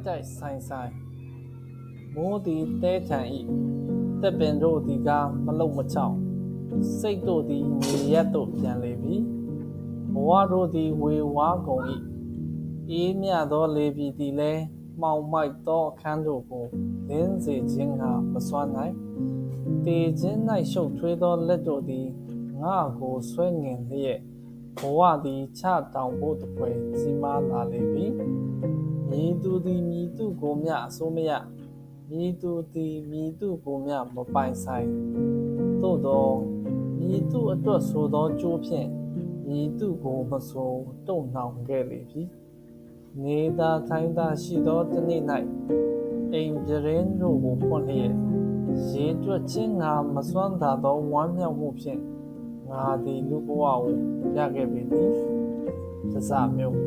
တိုက်ဆိုင်မိုးသည်တဲထန်၏တက်ပင်တို့သည်ကမလုံမချောင်စိတ်တို့သည်မြေရက်သို့ပြန်လေပြီဘဝတို့သည်ဝေဝါးကုန်၏အေးမြသောလေပြီသည်လည်းမှောင်မိုက်သောအခန်းတို့ကိုလင်းစေခြင်းကမစွမ်းနိုင်တေခြင်း၌ရှုပ်ထွေးသောလက်တို့သည်ငါကိုဆွဲငင်လျက်ဘဝသည်ချတောင်ဖို့တပွဲကြီးမားလာလေပြီမြည်သူသည်မြည်သူကိုမျှအစိုးမရမြည်သူသည်မြည်သူကိုမျှမပိုင်ဆိုင်သို့သောမြည်သူအတွက်ဆိုသောကြိုးဖြင့်မြည်သူကိုမဆိုတုံ့နှောင်ခဲ့လေပြီနေသာထိုင်သာရှိသောတစ်နေ့၌အိမ်ပြရင်းတို့ကိုဖွင့်လျက်ရေတွက်ခြင်းငါမစွမ်းသာသောဝမ်းမြောက်မှုဖြင့်ငါသည်လူဘဝကိုရခဲ့ပေသည်တစမျိုး